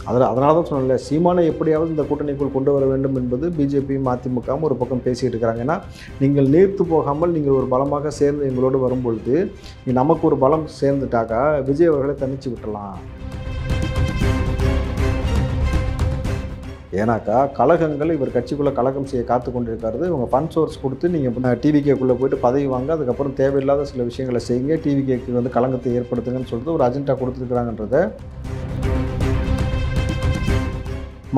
அதனால தான் சொன்னேன்ல, சீமானை எப்படியாவது இந்த கூட்டணிக்குள் கொண்டு வர வேண்டும் என்பது பிஜேபியும் அதிமுகவும் ஒரு பக்கம் பேசிகிட்டு இருக்கிறாங்க. ஏன்னா நீங்கள் நீர்த்து போகாமல் நீங்கள் ஒரு பலமாக சேர்ந்து எங்களோடு வரும்பொழுது நமக்கு ஒரு பலம் சேர்ந்துட்டாக்கா விஜய் அவர்களை தனிச்சு விட்டலாம். ஏன்னாக்கா கழகங்கள் இவர் கட்சிக்குள்ளே கழகம் செய்ய காத்து கொண்டிருக்கிறது. இவங்க ஃபண்ட் சோர்ஸ் கொடுத்து நீங்கள் டிவிகேக்குள்ளே போய்ட்டு பதவி வாங்க, அதுக்கப்புறம் தேவையில்லாத சில விஷயங்களை செய்யுங்க, டிவிகேக்கு வந்து களங்கத்தை ஏற்படுத்துங்கன்னு சொல்லிட்டு ஒரு அஜெண்டா கொடுத்துருக்குறாங்கன்றத.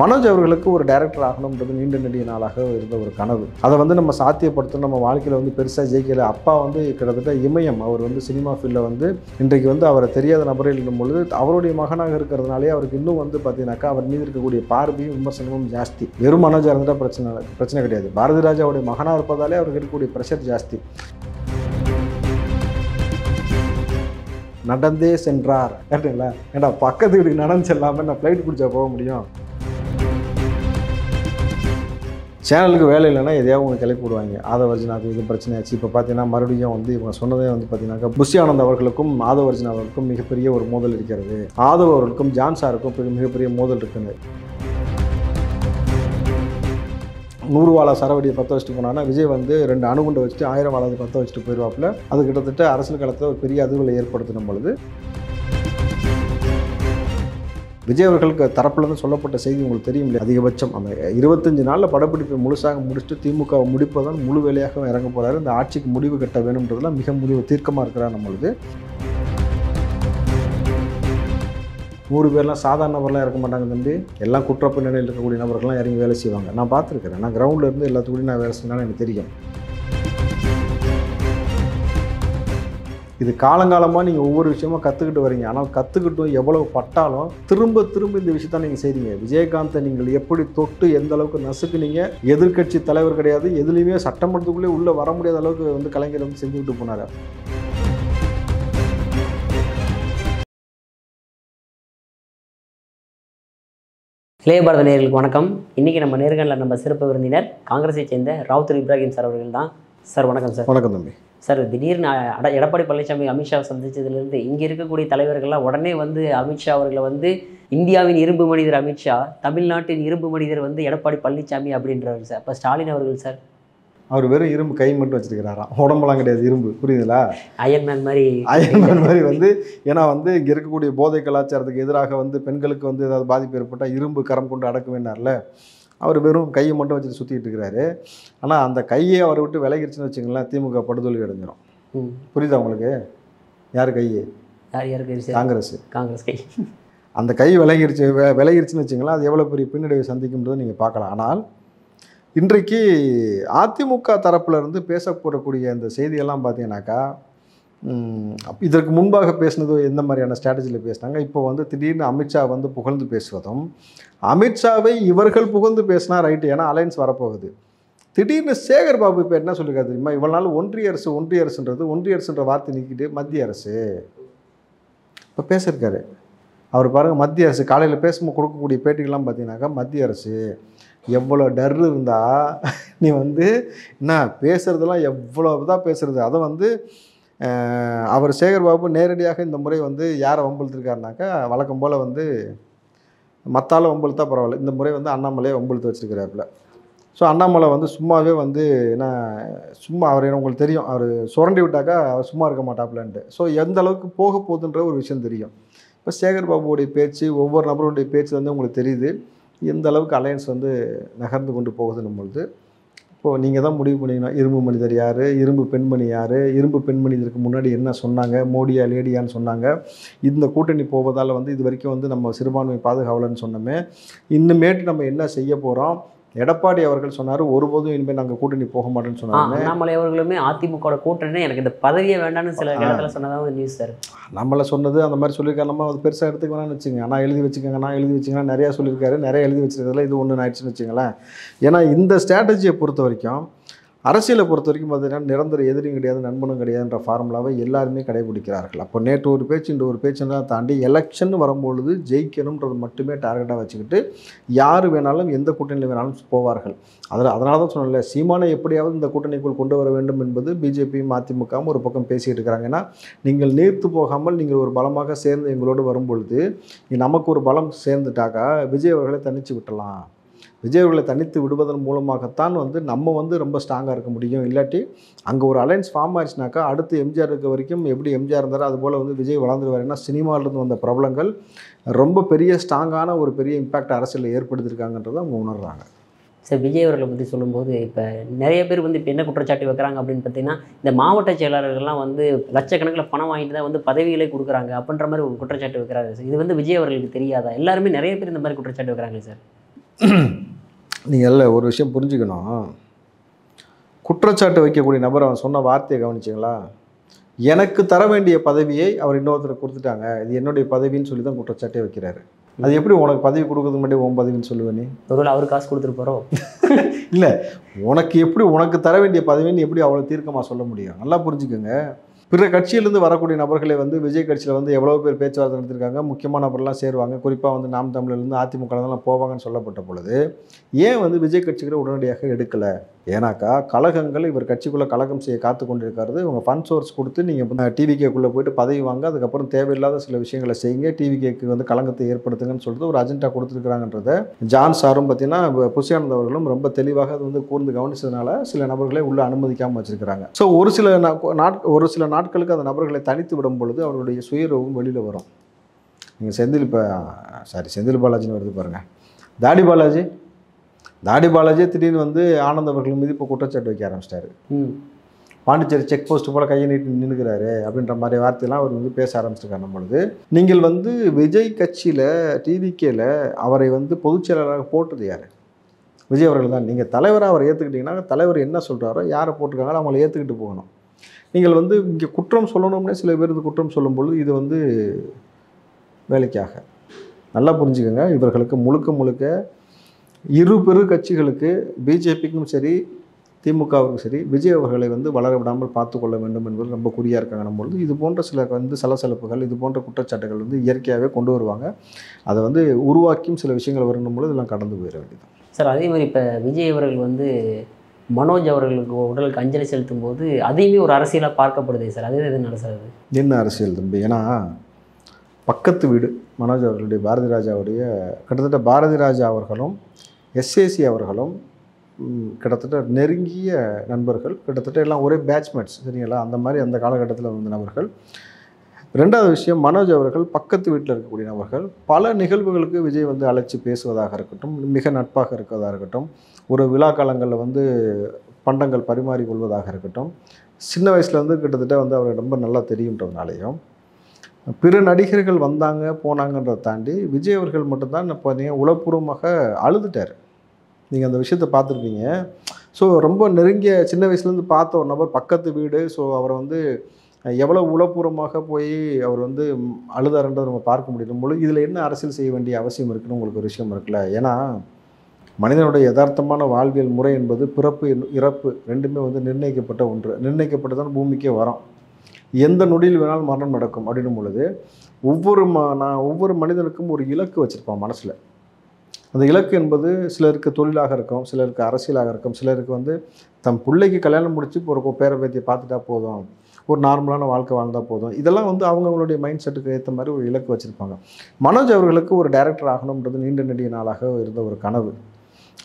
மனோஜ் அவர்களுக்கு ஒரு டைரக்டர் ஆகணுன்றது நீண்ட நெடிய நாளாக இருந்த ஒரு கனவு. அதை வந்து நம்ம சாத்தியப்படுத்தணும், நம்ம வாழ்க்கையில் வந்து பெருசாக ஜெயிக்கல. அப்பா வந்து கிட்டத்தட்ட இமயம், அவர் வந்து சினிமா ஃபீல்டில் வந்து இன்றைக்கு வந்து அவரை தெரியாத நபரில் இருக்கும்பொழுது அவருடைய மகனாக இருக்கிறதுனாலே அவருக்கு இன்னும் வந்து பார்த்தீங்கன்னாக்கா அவர் மீது இருக்கக்கூடிய பார்வையும் விமர்சனமும் ஜாஸ்தி. வெறும் மனோஜாக இருந்தால் பிரச்சனை கிடையாது, பாரதி ராஜாவுடைய மகனாக இருப்பதாலே அவருக்கு இருக்கக்கூடிய ப்ரெஷர் ஜாஸ்தி. நடந்தே சென்றார் கேட்டுங்களா? ஏன்னா பக்கத்து வீட்டுக்கு நடந்து செல்லாமல் நான் ஃப்ளைட் பிடிச்சா போக முடியும். சேனலுக்கு வேலை இல்லைன்னா எதையாவது உங்களுக்கு கிளப்பி விடுவாங்க. ஆதவர்ஜினாவுக்கு இது பிரச்சனை ஆச்சு. இப்போ பார்த்தீங்கன்னா மறுபடியும் வந்து இவங்க சொன்னதே வந்து பார்த்தீங்கன்னாக்கா புஷி ஆனந்த் அவர்களுக்கும் ஆதவர்ஜினா அவர்களுக்கும் மிகப்பெரிய ஒரு மோதல் இருக்கிறது. ஆதவ் அவர்களுக்கும் ஜான்சாருக்கும் மிகப்பெரிய மோதல் இருக்குங்க. 100 வாழை சரவடியை பற்ற வச்சுட்டு போனான்னா விஜய் வந்து 2 அணுகுண்டை வச்சுட்டு 1000 வாழை பற்ற வச்சுட்டு போயிடுவாப்புல. அது கிட்டத்தட்ட அரசியல் களத்தில் ஒரு பெரிய அதிர்வுகளை ஏற்படுத்தின பொழுது விஜய் அவர்களுக்கு தரப்புலேருந்து சொல்லப்பட்ட செய்தி உங்களுக்கு தெரியும் இல்லையா? அதிகபட்சம் அந்த 25 நாளில் படப்பிடிப்பை முழுசாக முடிச்சுட்டு திமுகவை முடிப்பதான் முழு வேலையாக இறங்க போகிறாரு. இந்த ஆட்சிக்கு முடிவு கட்ட வேணுன்றதுலாம் மிக முடிவு தீர்க்கமாக இருக்கிறார். நம்மளுக்கு 100 பேர்லாம் சாதாரண நபர்லாம் இறக்க மாட்டாங்க தம்பி. எல்லாம் குற்றப்பின்னணியில் இருக்கக்கூடிய நபர்கள்லாம் இறங்கி வேலை செய்வாங்க. நான் பார்த்துருக்கிறேன். நான் கிரவுண்டில் இருந்து எல்லாத்துக்கூடையும் நான் வேலை செஞ்சாலும் எனக்கு தெரியும். இது காலங்காலமாக நீங்கள் ஒவ்வொரு விஷயமா கற்றுக்கிட்டு வரீங்க. ஆனால் கற்றுக்கிட்டும் எவ்வளவு பட்டாலும் திரும்ப திரும்ப இந்த விஷயத்த நீங்கள் செய்றீங்க. விஜயகாந்தை நீங்கள் எப்படி தொட்டு எந்த அளவுக்கு நசுக்குனீங்க. எதிர்கட்சி தலைவர் கிடையாது, எதுலேயுமே சட்டமன்றத்துக்குள்ளே உள்ளே வர முடியாத அளவுக்கு வந்து கலைஞர் வந்து செஞ்சுக்கிட்டு போனார். இளைய பாரத நேயர்களுக்கு வணக்கம். இன்றைக்கி நம்ம நேர்காணலில் நம்ம சிறப்பு விருந்தினர் காங்கிரஸை சேர்ந்த ராவுத்தர் இப்ராஹிம் சார் அவர்கள் தான். சார் வணக்கம் சார். வணக்கம் தம்பி. சார், திடீர்னு எடப்பாடி பழனிசாமி அமித்ஷா சந்திச்சதுலேருந்து இங்கே இருக்கக்கூடிய தலைவர்கள்லாம் உடனே வந்து அமித்ஷா அவர்களை வந்து இந்தியாவின் இரும்பு மனிதர் அமித்ஷா, தமிழ்நாட்டின் இரும்பு மனிதர் வந்து எடப்பாடி பழனிசாமி அப்படின்றவர் சார். இப்போ ஸ்டாலின் அவர்கள் சார், அவர் வெறும் இரும்பு கை மட்டும் வச்சுருக்கிறாராம், உடம்பெல்லாம் கிடையாது இரும்பு. புரியுதுங்களா? அயன்மேன் மாதிரி வந்து ஏன்னா வந்து இங்கே இருக்கக்கூடிய போதை கலாச்சாரத்துக்கு எதிராக வந்து பெண்களுக்கு வந்து ஏதாவது பாதிப்பு ஏற்பட்டால் இரும்பு கரம் கொண்டு அடக்க வேண்டார்ல, அவர் வெறும் கையை மட்டும் வச்சுட்டு சுற்றிட்டு இருக்கிறாரு. ஆனால் அந்த கையை அவரை விட்டு விலகிருச்சுன்னு வச்சுங்களேன், திமுக படுதோல்வி அடைஞ்சிடும். புரியுதா உங்களுக்கு? யார் கை? காங்கிரஸ் கை. அந்த கை விலகிருச்சுன்னு வச்சுங்களேன், அது எவ்வளோ பெரிய பின்னடைவை சந்திக்கும்ன்றதை நீங்கள் பார்க்கலாம். ஆனால் இன்றைக்கு அதிமுக தரப்புலேருந்து பேசப்படக்கூடிய அந்த செய்தியெல்லாம் பார்த்தீங்கன்னாக்கா, இதற்கு முன்பாக பேசினது எந்த மாதிரியான ஸ்ட்ராட்டஜியில் பேசினாங்க, இப்போ வந்து திடீர்னு அமித்ஷா வந்து புகழ்ந்து பேசுவதும், அமித்ஷாவை இவர்கள் புகழ்ந்து பேசினா ரைட்டு, ஏன்னா அலையன்ஸ் வரப்போகுது. திடீர்னு சேகர் பாபு இப்போ என்ன சொல்லியிருக்காரு தெரியுமா? இவ்வளோ நாள் ஒன்றிய அரசுன்ற வார்த்தை நீக்கிட்டு மத்திய அரசு இப்போ பேசியிருக்காரு. அவர் பாருங்கள், மத்திய அரசு காலையில் பேசும்போது கொடுக்கக்கூடிய பேட்டிகள்லாம் பார்த்தீங்கன்னாக்கா, மத்திய அரசு எவ்வளோ டர் இருந்தால் நீ வந்து என்ன பேசுகிறதெல்லாம் எவ்வளோ தான் பேசுகிறது. அதை வந்து அவர் சேகர்பாபு நேரடியாக இந்த முறை வந்து யாரை வம்பிழுத்துருக்காருனாக்கா, வழக்கம் போல் வந்து மத்தால வம்பிழுத்தா பரவாயில்ல, இந்த முறை வந்து அண்ணாமலையை வம்பிழுத்து வச்சுருக்கிறாப்புல. ஸோ அண்ணாமலை வந்து சும்மாவே வந்து என்ன சும்மா அவர் உங்களுக்கு தெரியும், அவர் சுரண்டி விட்டாக்கா அவர் சும்மா இருக்க மாட்டாப்புலன்ட்டு. ஸோ எந்த அளவுக்கு போக போகுதுன்ற ஒரு விஷயம் தெரியும். இப்போ சேகர்பாபுவோடைய பேச்சு, ஒவ்வொரு நபருடைய பேச்சு வந்து உங்களுக்கு தெரியுது எந்த அளவுக்கு அலையன்ஸ் வந்து நகர்ந்து கொண்டு போகுதுன்னும் பொழுது. இப்போது நீங்கள் தான் முடிவு பண்ணிக்கணும், இரும்பு மனிதர் யார், இரும்பு பெண்மணி யார், இரும்பு பெண்மணி இதற்கு முன்னாடி என்ன சொன்னாங்க, மோடியா லேடியான்னு சொன்னாங்க. இந்த கூட்டணி போவதால் வந்து இது வரைக்கும் வந்து நம்ம சிறுபான்மை பாதுகாவலன்னு சொன்னோமே, இன்னுமேட்டு நம்ம என்ன செய்ய போகிறோம். எடப்பாடி அவர்கள் சொன்னார், ஒருபோதும் இனிமேல் நாங்கள் கூட்டணி போக மாட்டேன்னு சொன்னாங்க. அண்ணாமலை அவர்களுமே அதிமுக கூட்டணி எனக்கு இந்த பதவியே வேண்டாம்னு சில இடத்துல சொன்னதாக நியூஸ் சார். நம்மளை சொன்னது அந்த மாதிரி சொல்லியிருக்காரு, நம்ம அது பெருசாக எடுத்துக்க வேணாம்னு வச்சுங்க. ஆனால் எழுதி வச்சுக்கோங்கன்னா நிறையா சொல்லியிருக்காரு, நிறைய எழுதி வச்சுருக்கிறதுல இது ஒன்று ஆயிடுச்சுன்னு வச்சுங்களேன். ஏன்னா இந்த ஸ்ட்ராட்டஜியை பொறுத்த வரைக்கும் அரசியலை பொறுத்த வரைக்கும் பார்த்தீங்கன்னா நிரந்தர எதிரியும் கிடையாது, நண்பனும் கிடையாதுன்ற ஃபார்முலாவை எல்லாருமே கடைபிடிக்கிறார்கள். அப்போ நேற்று ஒரு பேச்சு இந்த ஒரு பேச்சுலாம் தாண்டி எலெக்ஷன் வரும்பொழுது ஜெயிக்கணுன்றது மட்டுமே டார்கெட்டாக வச்சுக்கிட்டு யார் வேணாலும் எந்த கூட்டணியில் வேணாலும் போவார்கள். அதனால தான் சொன்னேன்ல, சீமானை எப்படியாவது இந்த கூட்டணிக்குள் கொண்டு வர வேண்டும் என்பது பிஜேபியும் அதிமுகவும் ஒரு பக்கம் பேசிகிட்டு இருக்கிறாங்க. ஏன்னா நீங்கள் நீர்த்து போகாமல் நீங்கள் ஒரு பலமாக சேர்ந்து எங்களோடு வரும்பொழுது நமக்கு ஒரு பலம் சேர்ந்துட்டாக்கா விஜய் அவர்களை தனித்து விட்டலாம். விஜய் அவர்களை தனித்து விடுவதன் மூலமாகத்தான் நம்ம ரொம்ப ஸ்ட்ராங்காக இருக்க முடியும். இல்லாட்டி அங்கே ஒரு அலைன்ஸ் ஃபார்ம் ஆயிடுச்சுனாக்கா அடுத்து எம்ஜிஆர் இருக்க வரைக்கும் எப்படி எம்ஜிஆர் இருந்தாரோ அதுபோல் விஜய் வளர்ந்துருவார். ஏன்னா சினிமாவிலேருந்து வந்த பிரபலங்கள் ரொம்ப பெரிய ஸ்ட்ராங்கான ஒரு பெரிய இம்பேக்ட் அரசியலில் ஏற்படுத்தியிருக்காங்கன்றதை அவங்க உணர்றாங்க. சார், விஜய் அவர்களை பற்றி சொல்லும்போது இப்போ நிறைய பேர் இப்போ என்ன குற்றச்சாட்டு வைக்கிறாங்க அப்படின்னு பார்த்தீங்கன்னா, இந்த மாவட்ட செயலாளர்கள்லாம் லட்சக்கணக்கில் பணம் வாங்கிட்டு தான் பதவிகளே கொடுக்குறாங்க அப்படின்ற மாதிரி ஒரு குற்றச்சாட்டு வைக்கிறாங்க சார். இது விஜய் அவர்களுக்கு தெரியாதா? எல்லாருமே நிறைய பேர் இந்த மாதிரி குற்றச்சாட்டு வைக்கிறாங்க சார். நீங்கள் ஒரு விஷயம் புரிஞ்சுக்கணும். குற்றச்சாட்டு வைக்கக்கூடிய நபர் அவன் சொன்ன வார்த்தையை கவனிச்சிங்களா? எனக்கு தர வேண்டிய பதவியை அவர் இன்னொருத்தர் கொடுத்துட்டாங்க, இது என்னுடைய பதவின்னு சொல்லி தான் குற்றச்சாட்டே வைக்கிறாரு. அது எப்படி உனக்கு பதவி கொடுக்கறது முன்னாடி உன் பதவின்னு சொல்லுவேன் நீ? ஒருவேளை அவர் காசு கொடுத்துட்டு போகிறோம் இல்லை, உனக்கு எப்படி உனக்கு தர வேண்டிய பதவின்னு எப்படி அவ்வளோ தீர்க்கமாக சொல்ல முடியும்? நல்லா புரிஞ்சுக்கோங்க. பிற கட்சியிலேருந்து வரக்கூடிய நபர்களை விஜய் கட்சியில் எவ்வளோ பேர் பேச்சுவார்த்தை நடத்திருக்காங்க, முக்கியமான நபர்லாம் சேருவாங்க, குறிப்பாக நாம் தமிழர்லேருந்து அதிமுகலாம் போவாங்கன்னு சொல்லப்பட்ட பொழுது ஏன் விஜய் கட்சிகளை உடனடியாக எடுக்கலை? ஏன்னாக்கா கழகங்கள் இவர் கட்சிக்குள்ளே கழகம் செய்ய காத்து கொண்டிருக்கிறது. இவங்க ஃபண்ட் சோர்ஸ் கொடுத்து நீங்கள் டிவிகேக்குள்ளே போயிட்டு பதவி வாங்க, அதுக்கப்புறம் தேவையில்லாத சில விஷயங்களை செய்யுங்க, டிவிகேக்கு களங்கத்தை ஏற்படுத்துங்கன்னு சொல்லிட்டு ஒரு அஜெண்டா கொடுத்துருக்குறாங்கன்றத ஜான் சாரும் பார்த்தீங்கன்னா புஷியானந்த் அவர்களும் ரொம்ப தெளிவாக அது கூர்ந்து கவனிச்சதுனால சில நபர்களை உள்ளே அனுமதிக்காமல் வச்சுருக்கிறாங்க. ஸோ ஒரு சில நாட்களுக்கு அந்த நபர்களை தனித்து விடும் பொழுது அவருடைய சுயரவும் வெளியில் வரும். நீங்கள் செந்தில் பாலாஜின்னு வருது பாருங்கள், தாடி பாலாஜி திடீர்னு ஆனந்த் அவர்கள் மீது இப்போ குற்றச்சாட்டு வைக்க ஆரம்பிச்சிட்டாரு. பாண்டிச்சேரி செக் போஸ்ட் போல் கையை நீட்டி நின்றுக்கிறாரு அப்படின்ற மாதிரி வார்த்தையெல்லாம் அவர் பேச ஆரம்பிச்சிருக்காரு. பொழுது நீங்கள் விஜய் கட்சியில் டிவிகேல அவரை பொதுச் செயலாளராக போட்டது யார்? விஜய் அவர்கள் தான். நீங்கள் தலைவராக அவரை ஏற்றுக்கிட்டிங்கன்னா தலைவர் என்ன சொல்கிறாரோ யாரை போட்டிருக்காங்களோ அவங்கள ஏற்றுக்கிட்டு போகணும். நீங்கள் இங்கே குற்றம் சொல்லணும்னே சில பேர் குற்றம் சொல்லும் பொழுது இது வேலைக்காக. நல்லா புரிஞ்சுக்கோங்க, இவர்களுக்கு முழுக்க இரு பெரு கட்சிகளுக்கு பிஜேபிக்கும் சரி திமுகவுக்கும் சரி விஜய் அவர்களை வளர விடாமல் பார்த்து கொள்ள வேண்டும் என்பது ரொம்ப குறியாக இருக்காங்க. பொழுது இது போன்ற சில சலசலப்புகள், இது போன்ற குற்றச்சாட்டுகள் இயற்கையாகவே கொண்டு வருவாங்க. அதை உருவாக்கியும் சில விஷயங்கள் வரணும் பொழுது இதெல்லாம் கடந்து போயிட வேண்டியது. சார், அதே மாதிரி இப்போ விஜய் அவர்கள் மனோஜ் அவர்களுக்கு உடலுக்கு அஞ்சலி செலுத்தும் போது அதையுமே ஒரு அரசியலாக பார்க்கப்படுது சார். அது எதுனால சார்? அது என்ன அரசியல் தம்பி? ஏன்னா பக்கத்து வீடு மனோஜ் அவர்களுடைய பாரதி ராஜாவுடைய கிட்டத்தட்ட பாரதி ராஜா அவர்களும் எஸ்ஏசி அவர்களும் கிட்டத்தட்ட நெருங்கிய நண்பர்கள், கிட்டத்தட்ட எல்லாம் ஒரே பேட்ச்மேட்ஸ், சரிங்களா? அந்த மாதிரி அந்த காலகட்டத்தில் நபர்கள். ரெண்டாவது விஷயம், மனோஜ் அவர்கள் பக்கத்து வீட்டில் இருக்கக்கூடிய நபர்கள். பல நிகழ்வுகளுக்கு விஜய் அழைச்சி பேசுவதாக இருக்கட்டும், மிக நட்பாக இருக்கிறதாக இருக்கட்டும், ஒரு விழா காலங்களில் பண்டங்கள் பரிமாறிக்கொள்வதாக இருக்கட்டும், சின்ன வயசுலேருந்து கிட்டத்தட்ட அவரை ரொம்ப நல்லா தெரியுன்றதுனாலையும் பிற நடிகர்கள் வந்தாங்க போனாங்கன்றதை தாண்டி விஜய் அவர்கள் மட்டும்தான் பார்த்தீங்கன்னா உளப்பூர்வமாக அழுதுட்டார். நீங்கள் அந்த விஷயத்தை பார்த்துருப்பீங்க. ஸோ ரொம்ப நெருங்கிய சின்ன வயசுலேருந்து பார்த்த ஒரு நபர், பக்கத்து வீடு. ஸோ அவரை எவ்வளோ உளப்பூர்வமாக போய் அவர் அழுதாருன்றதை நம்ம பார்க்க முடியும் பொழுது இதில் என்ன அரசியல் செய்ய வேண்டிய அவசியம் இருக்குன்னு உங்களுக்கு ஒரு விஷயம் இருக்குல்ல. ஏன்னா மனிதனுடைய யதார்த்தமான வாழ்வியல் முறை என்பது பிறப்பு இறப்பு ரெண்டுமே நிர்ணயிக்கப்பட்ட ஒன்று. நிர்ணயிக்கப்பட்டு தான் பூமிக்கே வரோம். எந்த நொடியில் வேணாலும் மரணம் நடக்கும் அப்படின்னும் பொழுது ஒவ்வொரு மனிதனுக்கும் ஒரு இலக்கு வச்சுருப்பான் மனசில். அந்த இலக்கு என்பது சிலருக்கு தொழிலாக இருக்கும், சிலருக்கு அரசியலாக இருக்கும், சிலருக்கு தம் பிள்ளைக்கு கல்யாணம் முடித்து ஒரு பேர பேத்தியை பார்த்துட்டா போதும், ஒரு நார்மலான வாழ்க்கை வாழ்ந்தால் போதும். இதெல்லாம் அவங்களுடைய மைண்ட் செட்டுக்கு ஏற்ற மாதிரி ஒரு இலக்கு வச்சுருப்பாங்க. மனோஜ் அவர்களுக்கு ஒரு டைரக்டர் ஆகணுன்றது நீண்ட நெடிய நாளாக இருந்த ஒரு கனவு.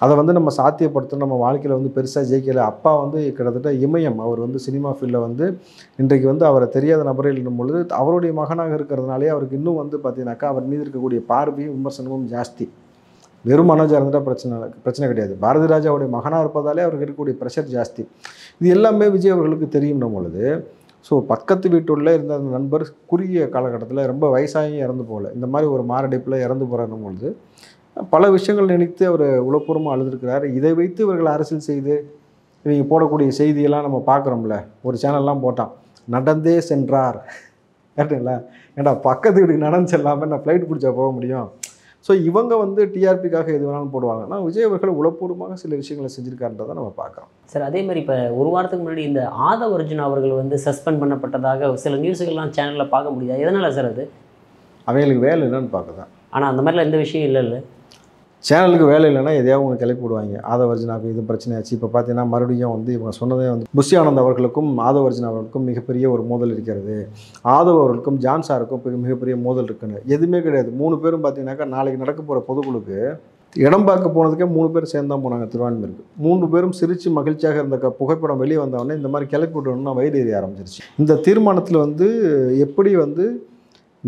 அதை நம்ம சாத்தியப்படுத்தணும். நம்ம வாழ்க்கையில் பெருசாக ஜெயிக்கலை. அப்பா கிட்டத்தட்ட இமயம். அவர் சினிமா ஃபீல்டில் இன்றைக்கு அவரை தெரியாத நபரே இல்லைன்னும் பொழுது அவருடைய மகனாக இருக்கிறதுனாலே அவருக்கு இன்னும் பார்த்தீங்கன்னாக்கா அவர் மீது இருக்கக்கூடிய பார்வையும் விமர்சனமும் ஜாஸ்தி. வெறும் மனோஜாக இருந்துட்டால் பிரச்சனை கிடையாது. பாரதி ராஜாவுடைய மகனாக இருப்பதாலே அவருக்கு இருக்கக்கூடிய ப்ரெஷர் ஜாஸ்தி. இது எல்லாமே விஜய் அவர்களுக்கு தெரியும் பொழுது ஸோ பக்கத்து வீட்டுள்ள இருந்த அந்த நண்பர் குறுகிய காலகட்டத்தில் ரொம்ப வயசாகி இறந்து போகல, இந்த மாதிரி ஒரு மாரடைப்பில் இறந்து போகிறாரும் பொழுது பல விஷயங்கள் நினைத்து அவர் உளப்பூர்வமாக அழுதுருக்கிறார். இதை வைத்து இவர்கள் அரசியல் செய்து இவங்க போடக்கூடிய செய்தியெல்லாம் நம்ம பார்க்குறோம்ல. ஒரு சேனல்லாம் போட்டான், நடந்தே சென்றார். கரெக்டுங்களா? ஏன்டா பக்கத்து வீட்டுக்கு நடந்து செல்லாமல் நான் ஃப்ளைட் பிடிச்சா போக முடியும்? ஸோ இவங்க வந்து டிஆர்பிக்காக எது வேணாலும் போடுவாங்க. ஆனால் விஜய் அவர்கள் உளப்பூர்வமாக சில விஷயங்களை செஞ்சுருக்காருன்றதை நம்ம பார்க்குறோம். சார் அதே மாதிரி இப்போ ஒரு வாரத்துக்கு முன்னாடி இந்த ஆதவ் அர்ஜுனா அவர்கள் வந்து சஸ்பெண்ட் பண்ணப்பட்டதாக சில நியூஸுகள்லாம் சேனலில் பார்க்க முடியாது. எதனால் சார் அது? அவங்களுக்கு வேலை இல்லைன்னு பார்க்குதான். ஆனால் அந்த மாதிரிலாம் எந்த விஷயம் இல்லை. சேனலுக்கு வேலை இல்லைன்னா எதையாவது அவங்க கிளப்பி விடுவாங்க. ஆதவ் அர்ஜுனாவுக்கு இது பிரச்சனையாச்சு. இப்போ பார்த்தீங்கன்னா மறுபடியும் வந்து இவங்க சொன்னதே வந்து புஷி ஆனந்த் அவர்களுக்கும் ஆதவ் அர்ஜுனா அவர்களுக்கும் மிகப்பெரிய ஒரு மோதல் இருக்கிறது, ஆதவ் அவர்களுக்கும் ஜான்சாருக்கும் மிகப்பெரிய மோதல் இருக்குன்னு. எதுவுமே கிடையாது. 3 பேரும் பார்த்தீங்கன்னாக்கா நாளைக்கு நடக்க போகிற பொதுக்குழுக்கு இடம் பார்க்க போனதுக்கே 3 பேர் சேர்ந்து தான் போனாங்க திருவான்மையூருக்கு. 3 பேரும் சிரித்து மகிழ்ச்சியாக இருந்த புகைப்படம் வெளியே வந்தவொடனே இந்த மாதிரி கிளப்பி விடணும்னா வயிறு எரிய ஆரம்பிச்சிருச்சு. இந்த தீர்மானத்தில் வந்து எப்படி வந்து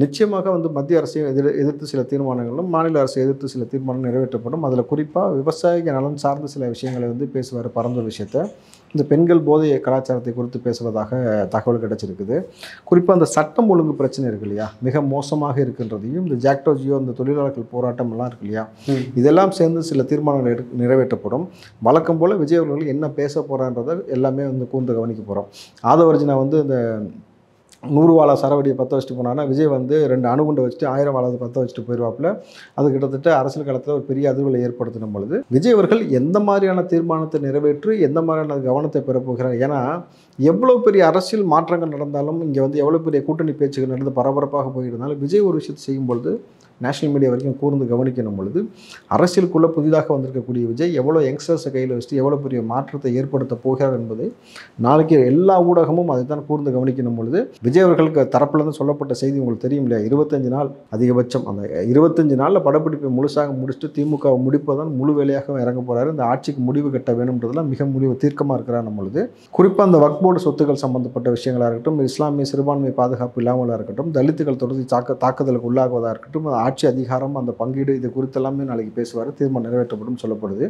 நிச்சயமாக வந்து மத்திய அரசை எதிர்த்து சில தீர்மானங்களும் மாநில அரசை எதிர்த்து சில தீர்மானம் நிறைவேற்றப்படும். அதில் குறிப்பாக விவசாயிக நலன் சார்ந்த சில விஷயங்களை வந்து பேசுவார். பரந்த விஷயத்தை இந்த பெண்கள் போதை கலாச்சாரத்தை குறித்து பேசுவதாக தகவல் கிடைச்சிருக்குது. குறிப்பாக அந்த சட்டம் ஒழுங்கு பிரச்சனை இருக்கு இல்லையா, மிக மோசமாக இருக்கின்றதையும் இந்த ஜாக்டோஜியோ அந்த தொழிலாளர்கள் போராட்டம் எல்லாம் இருக்கு இல்லையா, இதெல்லாம் சேர்ந்து சில தீர்மானங்கள் நிறைவேற்றப்படும். வழக்கம் போல் விஜய் அவர்கள் என்ன பேச போகிறான்றதை எல்லாமே வந்து கூர்ந்து கவனிக்க போகிறோம். ஆதவ் அர்ஜுனா வந்து இந்த 100 வாழை சரவடியை பற்ற வச்சுட்டு போனான்னா விஜய் வந்து 2 அணுகுண்டை வச்சுட்டு 1000 வாழை பற்ற வச்சுட்டு போயிடுவாப்புல. அது கிட்டத்தட்ட அரசியல் களத்தில் ஒரு பெரிய அதிர்வுகளை ஏற்படுத்தின பொழுது விஜய் அவர்கள் எந்த மாதிரியான தீர்மானத்தை நிறைவேற்றி எந்த மாதிரியான கவனத்தை பெறப்போகிறார். ஏன்னா எவ்வளோ பெரிய அரசியல் மாற்றங்கள் நடந்தாலும் இங்கே வந்து எவ்வளோ பெரிய கூட்டணி பேச்சுகள் நடந்து பரபரப்பாக போயிருந்தாலும் விஜய் ஒரு விஷயத்தை செய்யும்பொழுது நேஷனல் மீடியா வரைக்கும் கூர்ந்து கவனிக்கணும் பொழுது அரசியலுக்குள்ளே புதிதாக வந்திருக்கக்கூடிய விஜய் எவ்வளோ யங்ஸ்டர்ஸை கையில் வச்சுட்டு எவ்வளோ பெரிய மாற்றத்தை ஏற்படுத்த போகிறார் என்பதை நாளைக்கு எல்லா ஊடகமும் அதை தான் கூர்ந்து கவனிக்கணும் பொழுது விஜய் அவர்களுக்கு தரப்புலேருந்து சொல்லப்பட்ட செய்தி உங்களுக்கு தெரியும் இல்லையா, 25 நாள் அதிகபட்சம். அந்த 25 நாளில் படப்பிடிப்பை முழுசாக முடிச்சுட்டு திமுக முடிப்பதான் முழு வேலையாக இறங்க போகிறாரு. இந்த ஆட்சிக்கு முடிவு கட்ட வேணுன்றதுலாம் மிக முடிவு தீர்க்கமாக இருக்கிறார் பொழுது குறிப்பாக அந்த வக்ஃப் போர்டு சொத்துக்கள் சம்பந்தப்பட்ட விஷயங்களாக இருக்கட்டும், இஸ்லாமிய சிறுபான்மை பாதுகாப்பு இல்லாமலாக இருக்கட்டும், தலித்துகள் தொடர்ந்து தாக்குதலுக்கு உள்ளாகுவதாக இருக்கட்டும், ஆட்சி அதிகாரம் அந்த பங்கீடு இது குறித்தெல்லாமே நாளைக்கு பேசுவார். தீர்மானம் நிறைவேற்றப்படும் சொல்லப்படுது.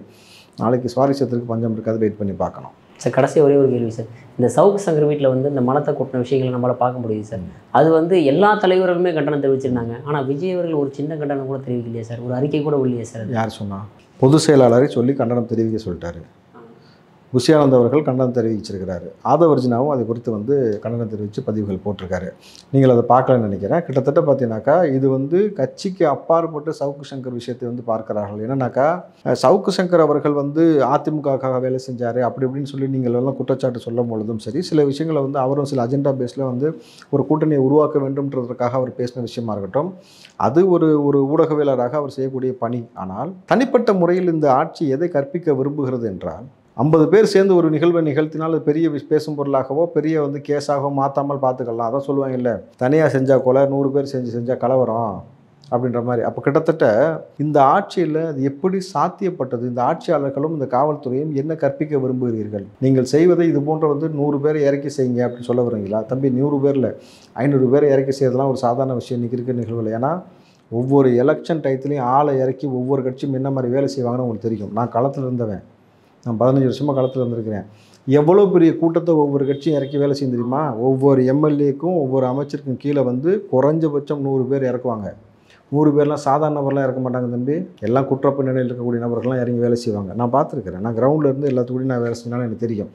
நாளைக்கு சுவாரஸ்யத்திற்கு பஞ்சம் இருக்காது, வெயிட் பண்ணி பார்க்கணும். சார் கடைசி ஒரே ஒரு கேள்வி சார், இந்த சவுக்கு சங்கர் வீட்டில் வந்து இந்த மனத்தை கொட்டின விஷயங்களை நம்மளால் பார்க்க முடியுது சார். அது வந்து எல்லா தலைவர்களுமே கண்டனம் தெரிவிச்சிருந்தாங்க. ஆனால் விஜய் அவர்கள் ஒரு சின்ன கண்டனம் கூட தெரிவிக்கலையே சார், ஒரு அறிக்கை கூட இல்லையே சார். யார் சொன்னா? பொதுச் செயலாளரை சொல்லி கண்டனம் தெரிவிக்க சொல்லிட்டாரு. புஷி ஆனந்த் அவர்கள் கண்டனம் தெரிவிச்சிருக்கிறாரு. ஆதவ் அர்ஜுனாவும் அதை குறித்து வந்து கண்டனம் தெரிவித்து பதிவுகள் போட்டிருக்காரு. நீங்கள் அதை பார்க்கலன்னு நினைக்கிறேன். கிட்டத்தட்ட பார்த்தீங்கன்னாக்கா இது வந்து கட்சிக்கு அப்பாற்பட்டு சவுக்கு சங்கர் விஷயத்தை வந்து பார்க்கிறார்கள். என்னன்னாக்கா சவுக்கு சங்கர் அவர்கள் வந்து அதிமுகவுக்காக வேலை செஞ்சார் அப்படி இப்படின்னு சொல்லி நீங்கள் எல்லாம் குற்றச்சாட்டு சொல்லும் பொழுதும் சரி, சில விஷயங்களை வந்து அவரும் சில அஜெண்டா பேஸில் வந்து ஒரு கூட்டணியை உருவாக்க வேண்டும்ன்றதுக்காக அவர் பேசின விஷயமா இருக்கட்டும், அது ஒரு ஊடகவியலராக அவர் செய்யக்கூடிய பணி. ஆனால் தனிப்பட்ட முறையில் இந்த ஆட்சி எதை கற்பிக்க விரும்புகிறது என்றால் 50 பேர் சேர்ந்து ஒரு நிகழ்வை நிகழ்த்தினால் அது பெரிய பேசும் பொருளாகவோ பெரிய வந்து கேஸாகவோ மாற்றாமல் பார்த்துக்கலாம். அதான் சொல்லுவாங்க இல்லை, தனியாக செஞ்சால் கொலை, 100 பேர் செஞ்சால் கலவரம் அப்படின்ற மாதிரி. அப்போ கிட்டத்தட்ட இந்த ஆட்சியில் அது எப்படி சாத்தியப்பட்டது? இந்த ஆட்சியாளர்களும் இந்த காவல்துறையும் என்ன கற்பிக்க விரும்புகிறீர்கள்? நீங்கள் செய்வதை இது போன்ற வந்து 100 பேரை இறக்கி செய்யுங்க அப்படின்னு சொல்ல வரீங்களா? தம்பி 100 பேரில் 500 பேரை இறக்கி செய்யறதுலாம் ஒரு சாதாரண விஷயம் இன்றைக்கி இருக்கிற நிகழ்வில். ஏன்னா ஒவ்வொரு எலெக்ஷன் டயத்துலையும் ஆளை இறக்கி ஒவ்வொரு கட்சியும் என்ன மாதிரி வேலை செய்வாங்கன்னு உங்களுக்கு தெரியும். நான் களத்தில் இருந்தவன், நான் 15 வருஷமாக களத்தில் இருந்திருக்கிறேன். எவ்வளோ பெரிய கூட்டத்தை ஒவ்வொரு கட்சியும் இறக்கி வேலை செய்ய தெரியுமா? ஒவ்வொரு எம்எல்ஏக்கும் ஒவ்வொரு அமைச்சருக்கும் கீழே வந்து குறைஞ்சபட்சம் 100 பேர் இறக்குவாங்க. 100 பேர்லாம் சாதாரண நபர்லாம் இறக்க மாட்டாங்க தம்பி. எல்லாம் குற்றப்பின்னணியில் இருக்கக்கூடிய நபர்கள்லாம் இறங்கி வேலை செய்வாங்க. நான் பார்த்துருக்கிறேன். நான் கிரவுண்டில் இருந்து எல்லாத்துக்கூடையும் நான் வேலை செஞ்சாலும் எனக்கு தெரியும்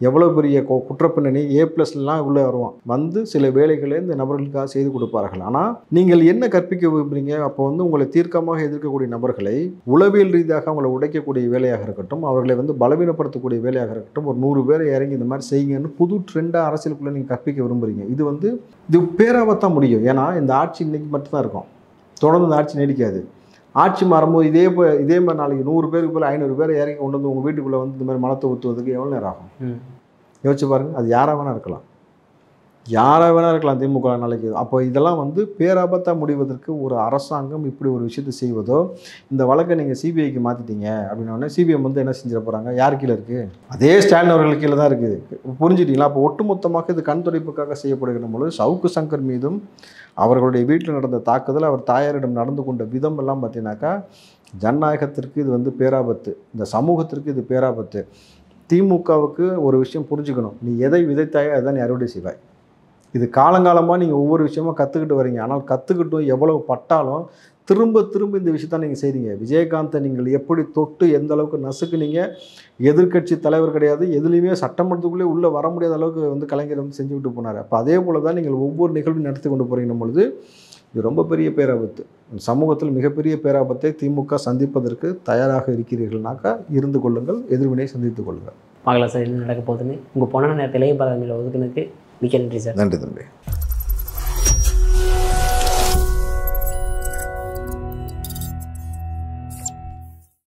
எவ்வளோ பெரிய குற்றப்பின்னணி A+லாம் உள்ளே வருவான் வந்து சில வேலைகளை இந்த நபர்களுக்காக செய்து கொடுப்பார்கள். ஆனால் நீங்கள் என்ன கற்பிக்க விரும்புகிறீங்க? அப்போ வந்து உங்களை தீர்க்கமாக எதிர்க்கக்கூடிய நபர்களை உளவியல் ரீதியாக அவங்களை உடைக்கக்கூடிய வேலையாக இருக்கட்டும், அவர்களை வந்து பலவீனப்படுத்தக்கூடிய வேலையாக இருக்கட்டும், ஒரு 100 பேரை இறங்கி இந்த மாதிரி செய்யுங்கன்னு புது ட்ரெண்டாக அரசியலுக்குள்ளே நீங்கள் கற்பிக்க விரும்புகிறீங்க. இது பேராவத்தான் முடியும். ஏன்னா இந்த ஆட்சி இன்னைக்கு மட்டும்தான் இருக்கும், தொடர்ந்து இந்த ஆட்சி நீடிக்காது. ஆட்சி மாறும்போது இதே மாதிரி நாளைக்கு 100 பேருக்கு போல் 500 பேரை இறக்கி கொண்டு வந்து உங்கள் வீட்டுக்குள்ளே வந்து இந்த மாதிரி மனத்தை ஊற்றுவதுக்கு எவ்வளோ நேரம் ஆகும்? யோசிச்சு பாருங்கள். அது யாராக வேணால் இருக்கலாம், திமுக நாளைக்கு. அப்போ இதெல்லாம் வந்து பேராபத்தாக முடிவதற்கு ஒரு அரசாங்கம் இப்படி ஒரு விஷயத்தை செய்வதோ, இந்த வழக்கை நீங்கள் சிபிஐக்கு மாற்றிட்டீங்க அப்படின்னோடனே சிபிஐ வந்து என்ன செஞ்சிட போகிறாங்க? யார் கீழே இருக்குது? அதே ஸ்டாலின் அவர்கள் கீழே தான் இருக்குது. புரிஞ்சுட்டீங்களா? அப்போ ஒட்டுமொத்தமாக இது கண் துடைப்புக்காக செய்யப்படுகிற பொழுது சவுக்கு சங்கர் மீதும் அவர்களுடைய வீட்டில் நடந்த தாக்குதல், அவர் தாயாரிடம் நடந்து கொண்ட விதம் எல்லாம் பார்த்தீங்கன்னாக்கா ஜனநாயகத்திற்கு இது வந்து பேராபத்து, இந்த சமூகத்திற்கு இது பேராபத்து. திமுகவுக்கு ஒரு விஷயம் புரிஞ்சுக்கணும், நீ எதை விதைத்தாயோ அதுதான் நீ அறுவடை செய்வாய். இது காலங்காலமாக நீங்கள் ஒவ்வொரு விஷயமா கற்றுக்கிட்டு வரீங்க. ஆனால் கற்றுக்கிட்டும் எவ்வளவு பட்டாலும் திரும்ப இந்த விஷயத்தான் நீங்கள் செய்றீங்க. விஜயகாந்தை நீங்கள் எப்படி தொட்டு எந்த அளவுக்கு நசுக்குனீங்க? எதிர்க்கட்சி தலைவர் கிடையாது, எதுலேயுமே சட்டமன்றத்துக்குள்ளே உள்ளே வர முடியாத அளவுக்கு வந்து கலைஞர் வந்து செஞ்சு விட்டு போனார். அப்போ அதே போல் தான் நீங்கள் ஒவ்வொரு நிகழ்வும் நடத்தி கொண்டு போகிறீங்க பொழுது இது ரொம்ப பெரிய பேராபத்து. சமூகத்தில் மிகப்பெரிய பேராபத்தை திமுக சந்திப்பதற்கு தயாராக இருக்கிறீர்கள்னாக்கா இருந்து கொள்ளுங்கள், எதிர்வினை சந்தித்துக் கொள்ளுங்கள். பார்க்கலாம் சார் என்ன நடக்க போகுதுன்னு. உங்கள் பொண்ணான நேரத்திலேயே பார்க்க ஒதுக்குனதுக்கு மிக்க நன்றி சார். நன்றி தம்பி.